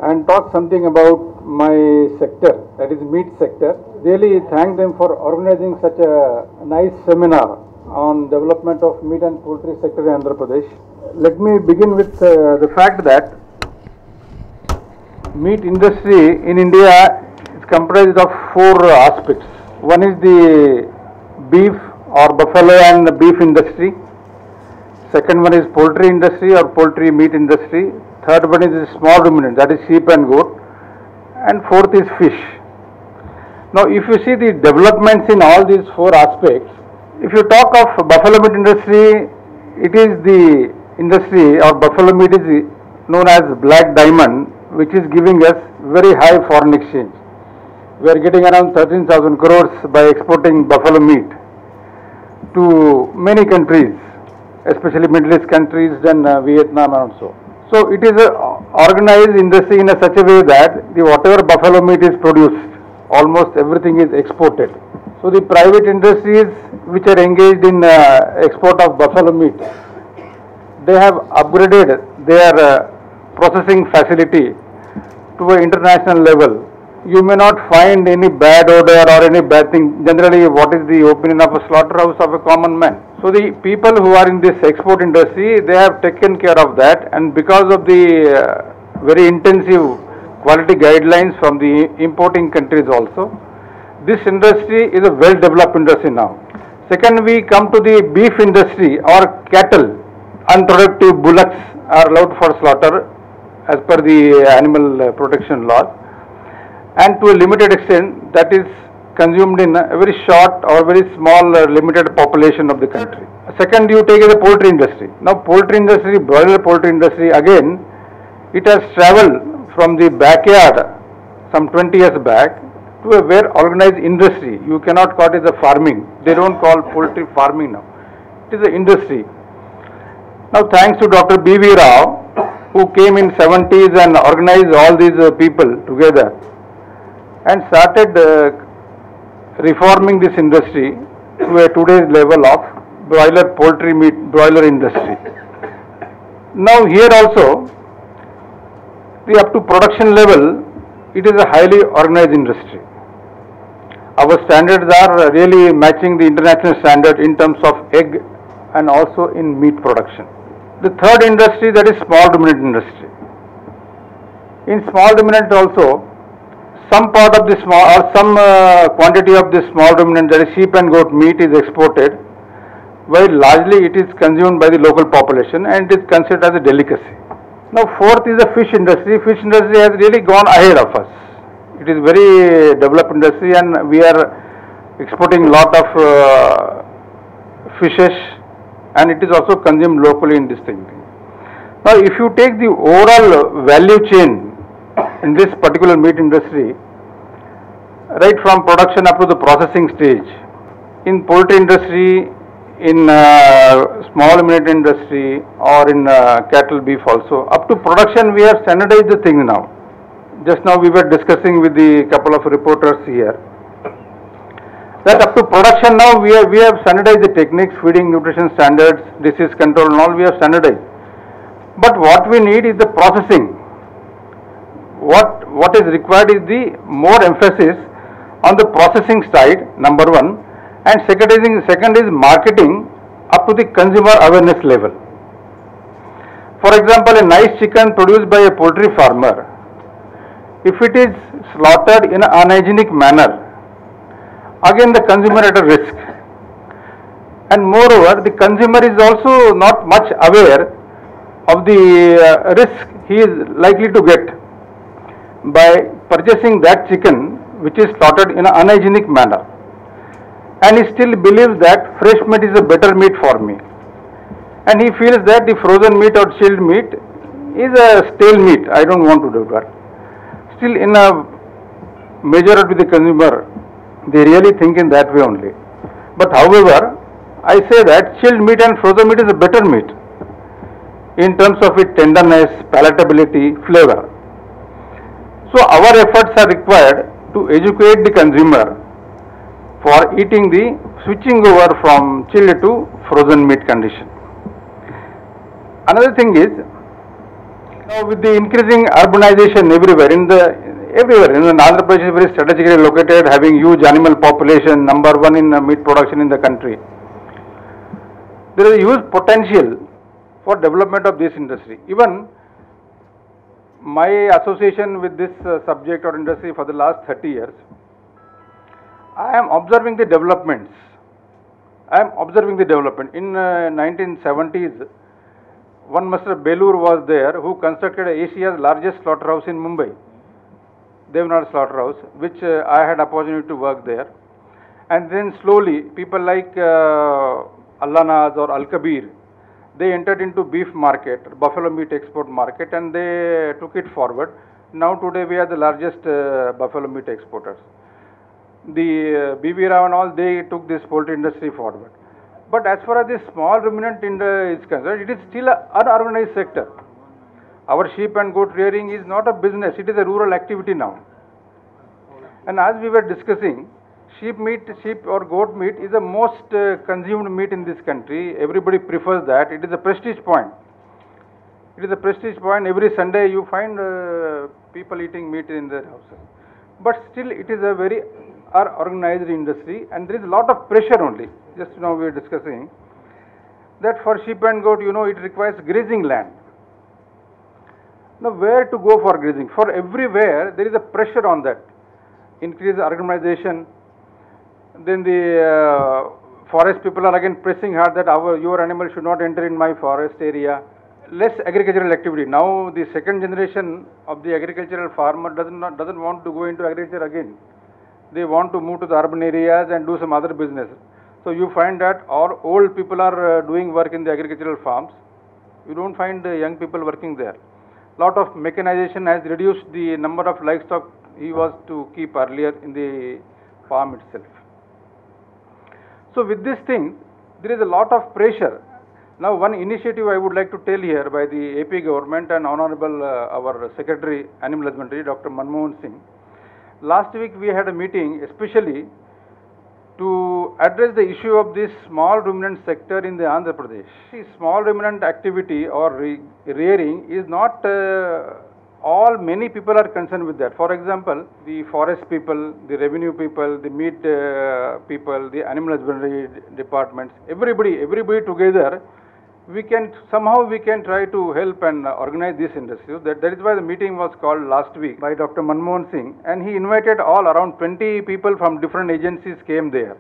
And talk something about my sector, that is meat sector. Really thank them for organizing such a nice seminar on development of meat and poultry sector in Andhra Pradesh. Let me begin with the fact that meat industry in India is comprised of four aspects. One is the beef or buffalo and beef industry. Second one is poultry industry or poultry meat industry. Third one is small ruminant, that is sheep and goat. And fourth is fish. Now, if you see the developments in all these four aspects, if you talk of buffalo meat industry, it is the industry or buffalo meat is known as black diamond, which is giving us very high foreign exchange. We are getting around 13,000 crores by exporting buffalo meat to many countries, especially Middle East countries, then Vietnam and also. So it is an organized industry in such a way that whatever buffalo meat is produced, almost everything is exported. So the private industries which are engaged in export of buffalo meat, they have upgraded their processing facility to an international level. You may not find any bad odor or any bad thing. Generally, what is the opinion of a slaughterhouse of a common man? So the people who are in this export industry, they have taken care of that, and because of the very intensive quality guidelines from the importing countries also, this industry is a well-developed industry now. Second, we come to the beef industry or cattle. Unproductive bullocks are allowed for slaughter as per the animal protection laws, and to a limited extent that is consumed in a very short or very small limited population of the country. Second, you take the poultry industry. Now poultry industry, broiler poultry industry, again it has travelled from the backyard some 20 years back to a very organized industry. You cannot call it a farming. They don't call poultry farming now. It is an industry. Now thanks to Dr. B.V. Rao, who came in 70s and organized all these people together and started reforming this industry to a today's level of broiler poultry meat, broiler industry. Now here also, the up to production level, it is a highly organized industry. Our standards are really matching the international standard in terms of egg and also in meat production. The third industry, that is small ruminant industry. In small ruminant also, some part of the small or some quantity of the small ruminant, that is sheep and goat meat, is exported, while largely it is consumed by the local population and it is considered as a delicacy. Now fourth is the fish industry. Fish industry has really gone ahead of us. It is very developed industry and we are exporting lot of fishes, and it is also consumed locally in this thing. Now if you take the overall value chain in this particular meat industry, right from production up to the processing stage, in poultry industry, in small ruminant industry or in cattle beef also, up to production we have standardized the thing now. Just now we were discussing with the couple of reporters here that up to production now we have standardized the techniques, feeding, nutrition standards, disease control and all we have standardized. But what we need is the processing. What is required is the more emphasis on the processing side, number one, and second is marketing up to the consumer awareness level. For example, a nice chicken produced by a poultry farmer, if it is slaughtered in an unhygienic manner, again the consumer at a risk. And moreover, the consumer is also not much aware of the risk he is likely to get by purchasing that chicken which is slaughtered in an unhygienic manner, and he still believes that fresh meat is a better meat for me, and he feels that the frozen meat or chilled meat is a stale meat, I don't want to do that. Still in a majority of the consumer, they really think in that way only. But however, I say that chilled meat and frozen meat is a better meat in terms of its tenderness, palatability, flavor. So our efforts are required to educate the consumer for eating the switching over from chilled to frozen meat condition. Another thing is, now with the increasing urbanization everywhere in Andhra Pradesh is very strategically located, having huge animal population, number one in meat production in the country. There is a huge potential for development of this industry. Even my association with this subject or industry for the last 30 years, I am observing the developments. In 1970s, one Mr. Belur was there who constructed Asia's largest slaughterhouse in Mumbai, Devnad Slaughterhouse, which I had opportunity to work there. And then slowly, people like Allanaz or Al Kabir, they entered into beef market, buffalo meat export market, and they took it forward. Now today we are the largest buffalo meat exporters. The B.V. Rao and all, they took this poultry industry forward. But as far as the small ruminant industry is concerned, it is still an unorganized sector. Our sheep and goat rearing is not a business, it is a rural activity now. And as we were discussing, sheep or goat meat is the most consumed meat in this country. Everybody prefers that. It is a prestige point. Every Sunday you find people eating meat in their houses. But still it is a very unorganized industry, and there is a lot of pressure only. Just now we are discussing that for sheep and goat, it requires grazing land. Now where to go for grazing? For everywhere there is a pressure on that. Increase urbanization. Then the forest people are again pressing hard that your animal should not enter in my forest area. Less agricultural activity. Now the second generation of the agricultural farmer doesn't want to go into agriculture again. They want to move to the urban areas and do some other business. So you find that all old people are doing work in the agricultural farms. You don't find young people working there. Lot of mechanization has reduced the number of livestock he was to keep earlier in the farm itself. So with this thing, there is a lot of pressure. Now one initiative I would like to tell here by the AP government and Honorable our Secretary Animal Husbandry, Dr. Manmohan Singh. Last week we had a meeting especially to address the issue of this small ruminant sector in the Andhra Pradesh. See, small ruminant activity or rearing is not many people are concerned with that. For example, the forest people, the revenue people, the meat people, the animal husbandry departments, everybody together, we can try to help and organize this industry. That is why the meeting was called last week by Dr. Manmohan Singh, and he invited all around 20 people from different agencies came there.